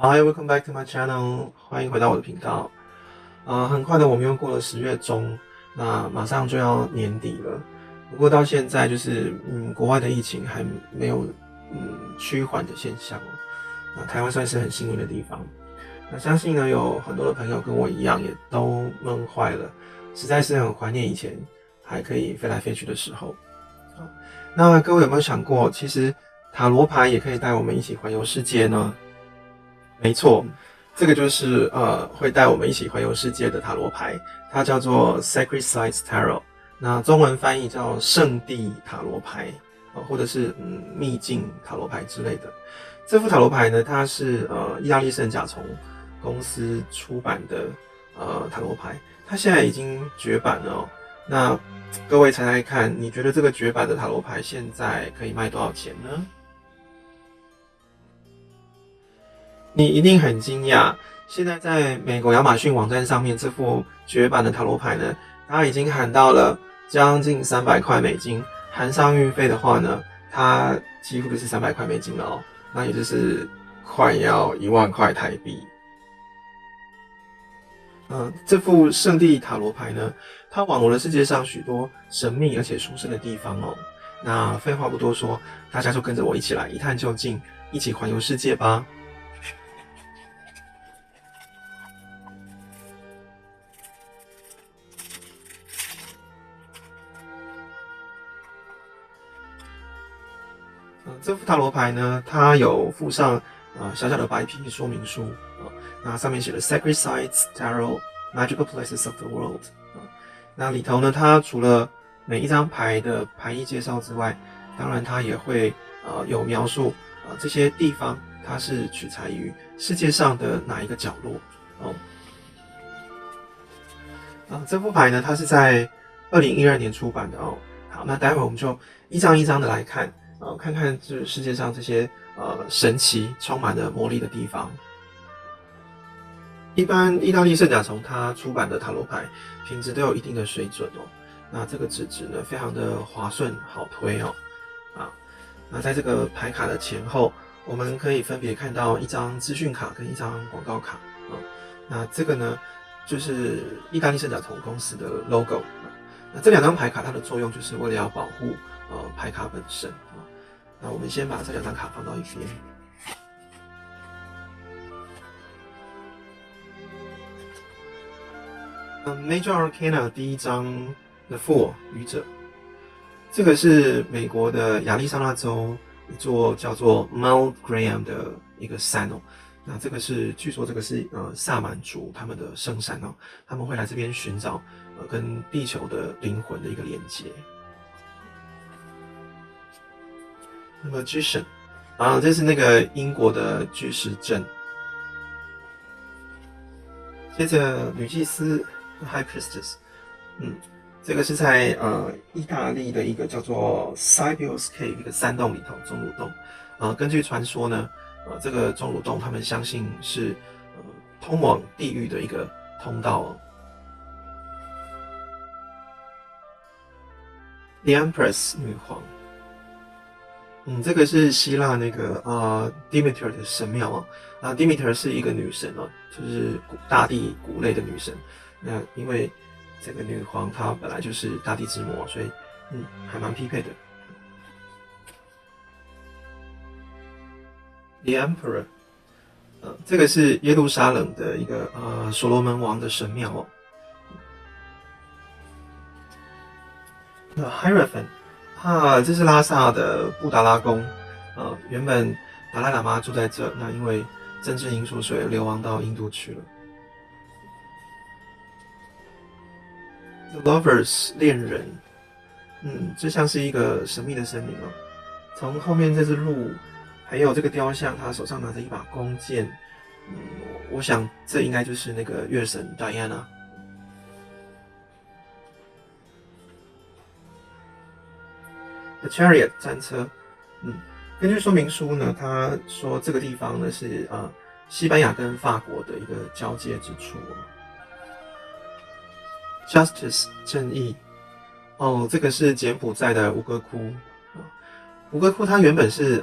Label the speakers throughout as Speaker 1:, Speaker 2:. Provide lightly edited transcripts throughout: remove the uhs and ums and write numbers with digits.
Speaker 1: Hi, welcome back to my channel. 欢迎回到我的频道。很快的，我们又过了10月中，那马上就要年底了。不过到现在，国外的疫情还没有趋缓的现象哦。那台湾算是很幸运的地方。那相信呢，有很多的朋友跟我一样，也都闷坏了，实在是很怀念以前还可以飞来飞去的时候。那各位有没有想过，其实塔罗牌也可以带我们一起环游世界呢？没错，这个就是会带我们一起环游世界的塔罗牌，它叫做 Sacred Sites Tarot，那中文翻译叫圣地塔罗牌，或者是秘境塔罗牌之类的。这副塔罗牌呢，它是意大利圣甲虫公司出版的塔罗牌，它现在已经绝版了哦。那各位猜猜看，你觉得这个绝版的塔罗牌现在可以卖多少钱呢？你一定很惊讶，现在在美国亚马逊网站上面，这副绝版的塔罗牌呢，它已经喊到了将近$300，含上运费的话呢，它几乎就是$300了哦，那也就是快要10000块台币。这副圣地塔罗牌呢，它网罗了世界上许多神秘而且殊胜的地方哦。那废话不多说，大家就跟着我一起来一探究竟，一起环游世界吧。这副塔罗牌呢，它有附上小小的白皮说明书那上面写了 Sacred Sites Tarot Magical Places of the World 那里头呢，它除了每一张牌的牌意介绍之外，当然它也会有描述这些地方它是取材于世界上的哪一个角落这副牌呢，它是在2012年出版的哦。好，那待会我们就一张一张的来看。看看这世界上这些神奇、充满了魔力的地方。一般意大利圣甲虫它出版的塔罗牌品质都有一定的水准哦。那这个纸质呢，非常的滑顺，好推哦。那在这个牌卡的前后，我们可以分别看到一张资讯卡跟一张广告卡那这个呢，就是意大利圣甲虫公司的 logo。那这两张牌卡它的作用就是为了要保护牌卡本身那我们先把这两张卡放到一边。Major Arcana 第一张 The Fool 愚者，这个是美国的亚利桑那州一座叫做 Mount Graham 的一个山哦。那这个是据说这个是萨满族他们的圣山哦，他们会来这边寻找跟地球的灵魂的一个连接。Magician 这是那个英国的巨石阵。接着女祭司 High Priestess， 这个是在意大利的一个叫做 Sibyl's Cave 一个山洞里头，钟乳洞。根据传说呢，这个钟乳洞他们相信是通往地狱的一个通道哦。The Empress 女皇。这个是希腊那个Demeter 的神庙哦。Demeter 是一个女神哦，就是大地谷类的女神。那因为这个女皇她本来就是大地之母，所以还蛮匹配的。The Emperor，这个是耶路撒冷的一个所罗门王的神庙哦。Hierophant。这是拉萨的布达拉宫，原本达赖喇嘛住在这，那因为政治因素，所以流亡到印度去了。The Lovers 恋人，这像是一个神秘的森林哦。从后面这只鹿，还有这个雕像，他手上拿着一把弓箭，我想这应该就是那个月神 Diana。The Chariot 战车，根据说明书呢，他说这个地方呢是西班牙跟法国的一个交界之处Justice 正义，这个是柬埔寨的吴哥窟吴哥窟它原本是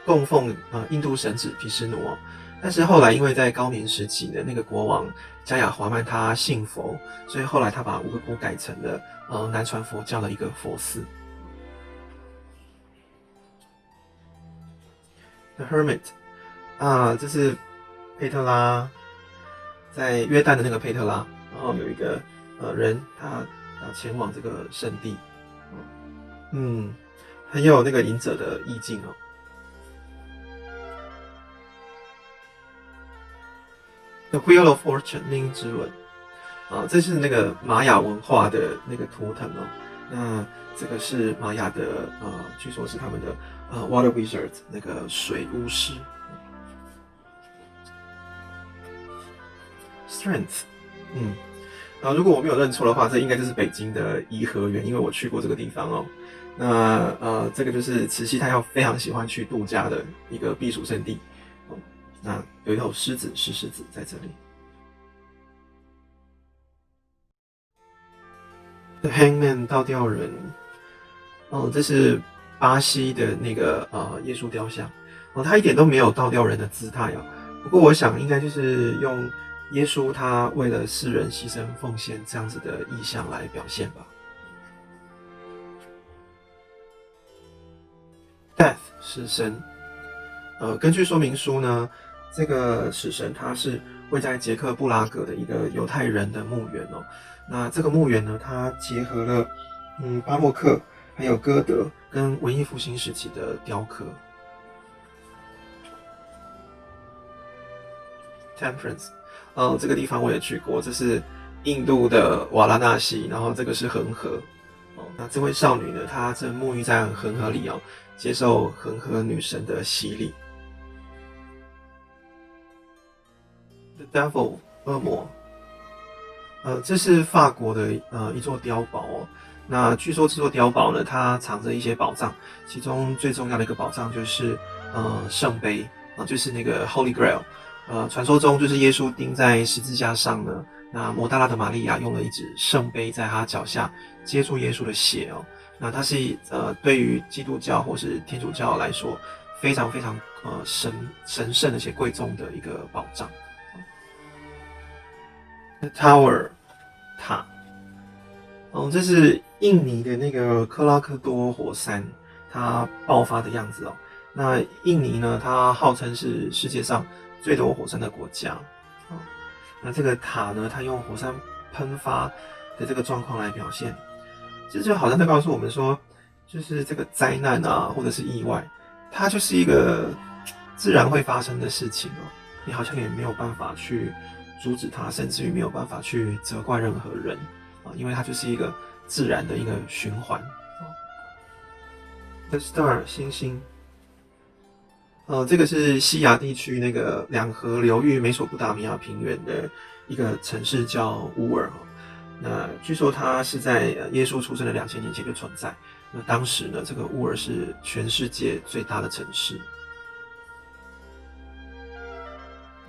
Speaker 1: 供奉印度神祇毗湿奴但是后来因为在高明时期的那个国王加雅华曼他信佛，所以后来他把吴哥窟改成了南传佛教的一个佛寺。The Hermit 这是佩特拉，在约旦的那个佩特拉，然后有一个人他要前往这个圣地，很有那个隐者的意境哦。The Wheel of Fortune 命运之轮这是那个玛雅文化的那个图腾哦。那这个是玛雅的据说是他们的Water Wizard 那个水巫师。Strength， 如果我没有认错的话，这应该就是北京的颐和园，因为我去过这个地方哦。那这个就是慈禧太后非常喜欢去度假的一个避暑胜地哦。那有一头狮子，石狮子在这里。The Hangman 倒吊人，这是巴西的那个耶稣雕像他一点都没有倒吊人的姿态不过我想应该就是用耶稣他为了世人牺牲奉献这样子的意象来表现吧。Death 死神，根据说明书呢，这个死神他是位在捷克布拉格的一个犹太人的墓园哦。那这个墓园呢，它结合了巴洛克还有歌德跟文艺复兴时期的雕刻。Temperance， 这个地方我也去过，这是印度的瓦拉纳西，然后这个是恒河。那这位少女呢，她正沐浴在恒河里接受恒河女神的洗礼。The Devil， 恶魔。这是法国的一座碉堡那据说这座碉堡呢，它藏着一些宝藏，其中最重要的一个宝藏就是圣杯就是那个 Holy Grail。传说中就是耶稣钉在十字架上呢，那摩大拉的玛利亚用了一只圣杯在他脚下接住耶稣的血那它是对于基督教或是天主教来说非常非常神圣而且贵重的一个宝藏。The Tower 塔，这是印尼的那个克拉克多火山它爆发的样子那印尼呢，它号称是世界上最多火山的国家那这个塔呢，它用火山喷发的这个状况来表现，这就好像在告诉我们说，就是这个灾难或者是意外，它就是一个自然会发生的事情你好像也没有办法去阻止它，甚至于没有办法去责怪任何人因为它就是一个自然的一个循环。The Star 星星，这个是西亚地区那个两河流域美索不达米亚平原的一个城市叫乌尔那据说它是在耶稣出生的2000年前就存在。那当时呢，这个乌尔是全世界最大的城市。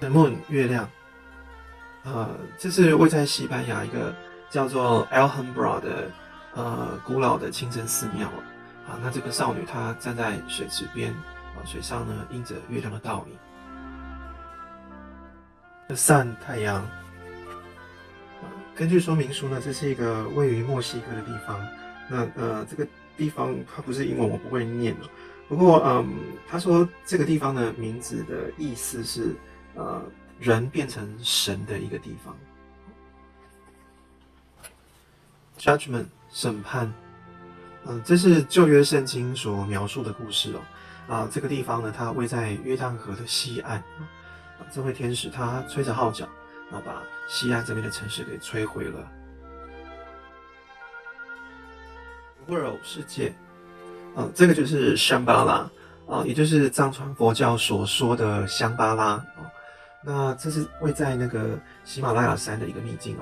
Speaker 1: The Moon 月亮，这是位在西班牙一个叫做 Alhambra 的古老的清真寺庙那这个少女她站在水池边水上呢映着月亮的倒影。The Sun 太阳，根据说明书呢，这是一个位于墨西哥的地方。那这个地方它不是英文，我不会念不过他说这个地方的名字的意思是人变成神的一个地方。Judgment 审判，这是旧约圣经所描述的故事这个地方呢，它位在约旦河的西岸这位天使他吹着号角把西岸这边的城市给摧毁了。World 世界，这个就是香巴拉也就是藏传佛教所说的香巴拉那这是位在那个喜马拉雅山的一个秘境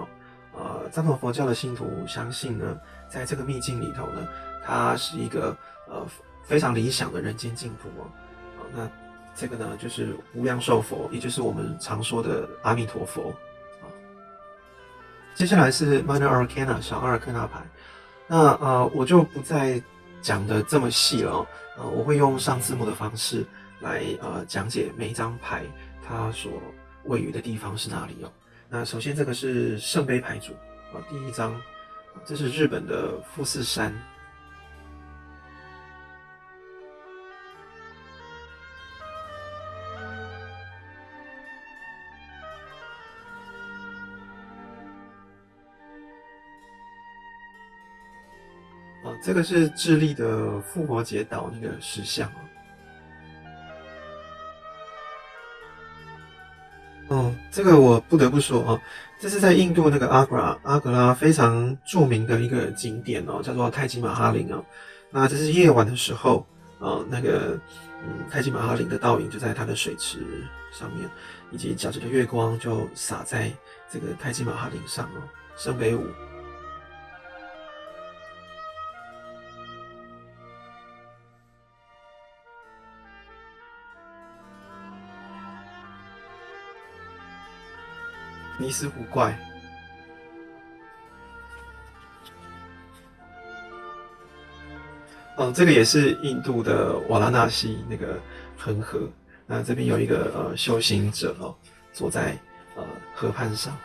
Speaker 1: 藏传佛教的信徒相信呢，在这个秘境里头呢，它是一个非常理想的人间净土那这个呢就是无量寿佛，也就是我们常说的阿弥陀佛接下来是 Minor Arcana 小阿尔克纳牌，那我就不再讲的这么细了我会用上字幕的方式来讲解每一张牌它所位于的地方是哪里哦。那首先这个是圣杯牌组啊，第一张，这是日本的富士山。这个是智利的复活节岛那个石像这个我不得不说哦，这是在印度那个阿格拉非常著名的一个景点哦，叫做泰姬玛哈陵哦。那这是夜晚的时候，那个泰姬玛哈陵的倒影就在它的水池上面，以及皎洁的月光就洒在这个泰姬玛哈陵上哦，圣杯5。尼斯湖怪，这个也是印度的瓦拉纳西那个恒河。那这边有一个修行者哦，坐在河畔上。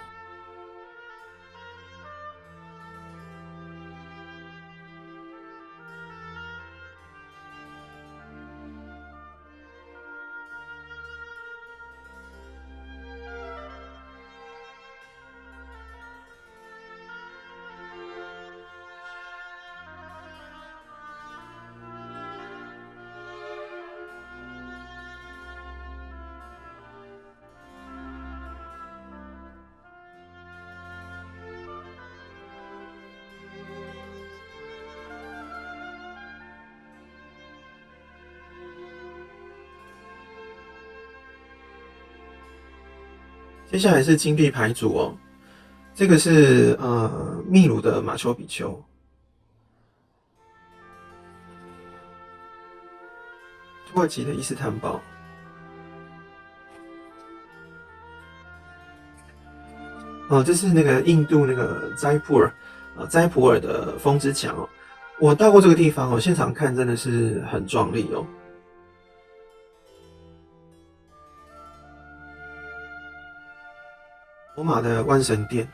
Speaker 1: 接下来是金币牌组哦，这个是秘鲁的马丘比丘，土耳其的伊斯坦堡，这是那个印度那个斋普尔的风之墙哦。我到过这个地方哦，现场看真的是很壮丽哦。罗马的万神殿，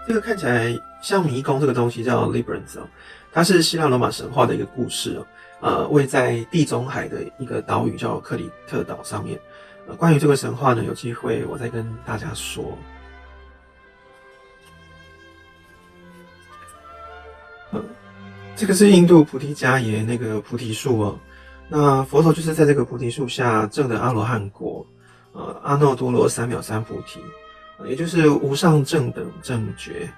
Speaker 1: 这个看起来像迷宫，这个东西叫 Labyrinth 哦，它是希腊罗马神话的一个故事哦，位在地中海的一个岛屿叫克里特岛上面。关于这个神话呢，有机会我再跟大家说。这个是印度菩提迦耶那个菩提树哦，那佛陀就是在这个菩提树下证的阿罗汉果，阿耨多罗三藐三菩提，也就是无上正等正觉。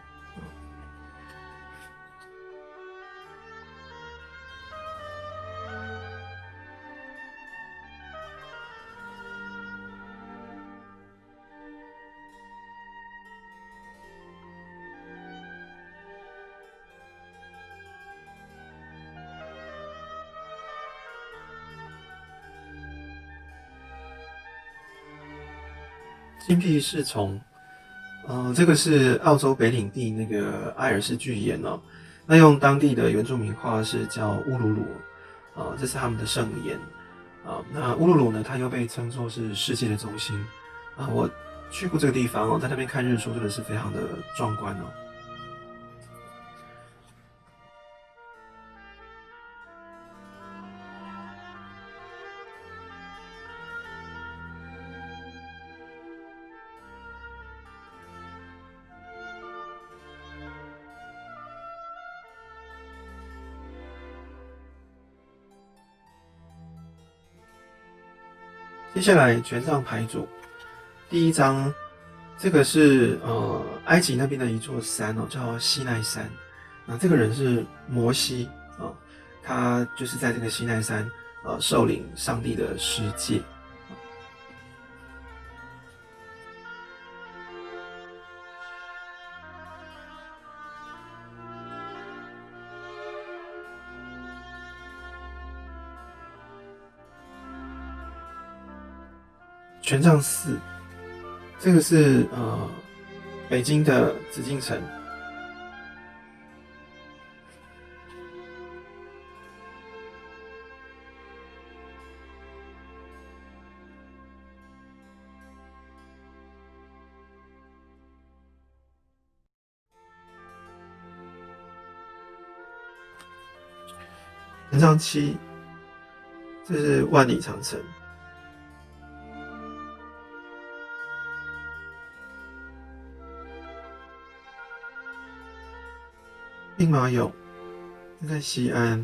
Speaker 1: 金币侍从，这个是澳洲北领地那个艾尔斯巨岩哦，那用当地的原住民话是叫乌鲁鲁，这是他们的圣岩，那乌鲁鲁呢，它又被称作是世界的中心，我去过这个地方哦，在那边看日出真的是非常的壮观哦。接下来权杖牌组，第一张，这个是埃及那边的一座山哦，叫西奈山。那这个人是摩西啊，他就是在这个西奈山受领上帝的十诫。权杖4，这个是北京的紫禁城。权杖7，这是万里长城。兵马俑，这在西安。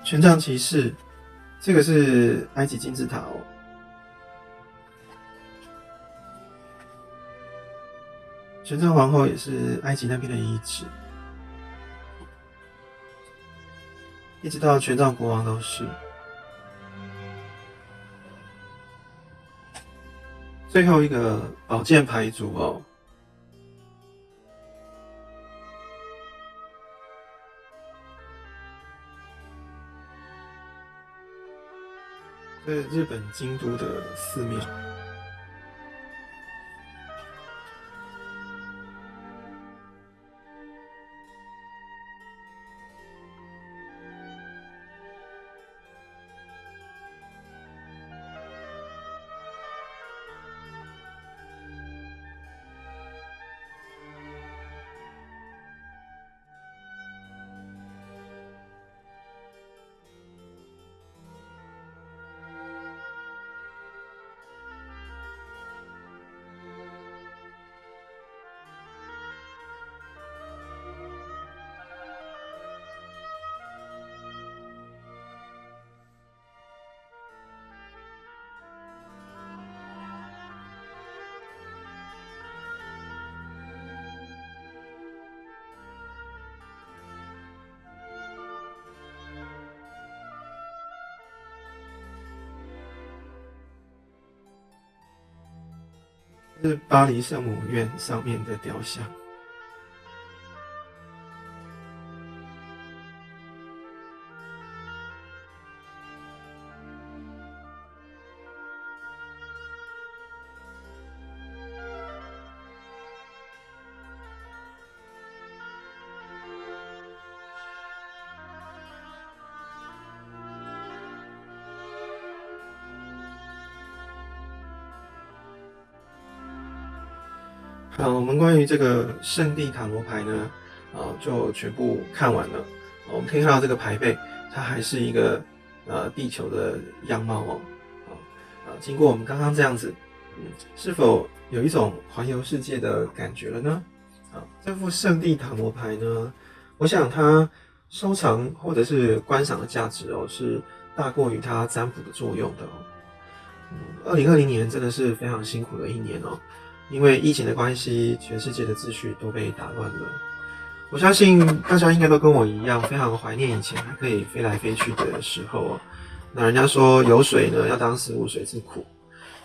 Speaker 1: 权杖骑士，这个是埃及金字塔哦。权杖皇后也是埃及那边的遗址，一直到权杖国王都是。最后一个宝剑牌组哦。这日本京都的寺庙。是巴黎圣母院上面的雕像。好，我们关于这个圣地塔罗牌呢，就全部看完了。我们可以看到这个牌背，它还是一个地球的样貌哦。经过我们刚刚这样子，是否有一种环游世界的感觉了呢？这副圣地塔罗牌呢，我想它收藏或者是观赏的价值哦，是大过于它占卜的作用的哦。2020年真的是非常辛苦的一年哦。因为疫情的关系，全世界的秩序都被打乱了。我相信大家应该都跟我一样，非常怀念以前还可以飞来飞去的时候哦。那人家说有水呢，要当思无水之苦；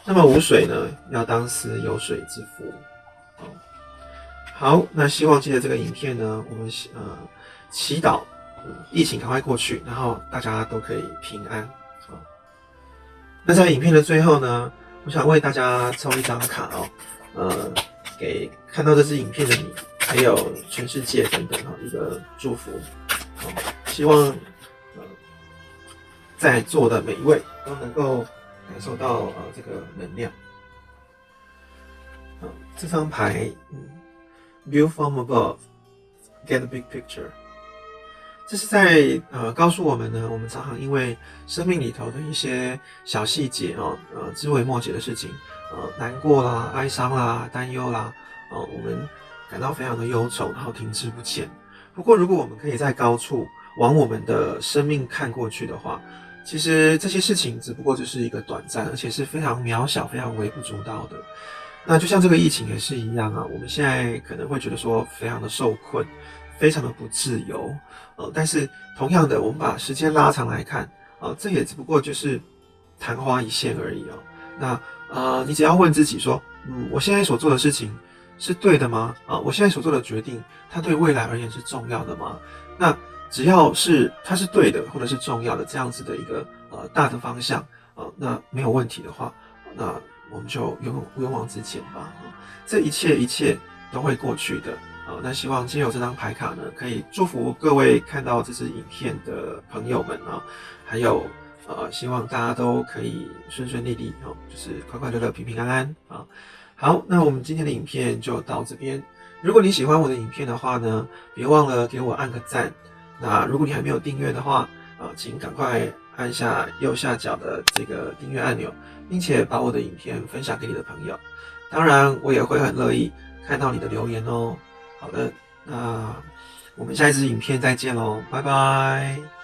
Speaker 1: 那么无水呢，要当思有水之福。好，那希望借着这个影片呢，我们祈祷疫情赶快过去，然后大家都可以平安。那在影片的最后呢，我想为大家抽一张卡哦。给看到这支影片的你，还有全世界等等一个祝福。希望在座的每一位都能够感受到这个能量。这张牌，View from above, get a big picture。这是在告诉我们呢，我们常常因为生命里头的一些小细节枝微末节的事情，难过啦、哀伤啦、担忧啦，我们感到非常的忧愁，然后停滞不前。不过，如果我们可以在高处往我们的生命看过去的话，其实这些事情只不过就是一个短暂，而且是非常渺小、非常微不足道的。那就像这个疫情也是一样啊，我们现在可能会觉得说非常的受困，非常的不自由，但是同样的，我们把时间拉长来看，这也只不过就是昙花一现而已哦。那你只要问自己说，我现在所做的事情是对的吗？我现在所做的决定，它对未来而言是重要的吗？那只要是它是对的，或者是重要的这样子的一个大的方向，那没有问题的话，那我们就勇往直前吧。这一切都会过去的。那希望借由这张牌卡呢，可以祝福各位看到这支影片的朋友们啊，还有希望大家都可以顺顺利利哦，就是快快乐乐、平平安安啊。好，那我们今天的影片就到这边。如果你喜欢我的影片的话呢，别忘了给我按个赞。那如果你还没有订阅的话，请赶快按下右下角的这个订阅按钮，并且把我的影片分享给你的朋友。当然，我也会很乐意看到你的留言哦。好的，那我们下一支影片再见喽，拜拜。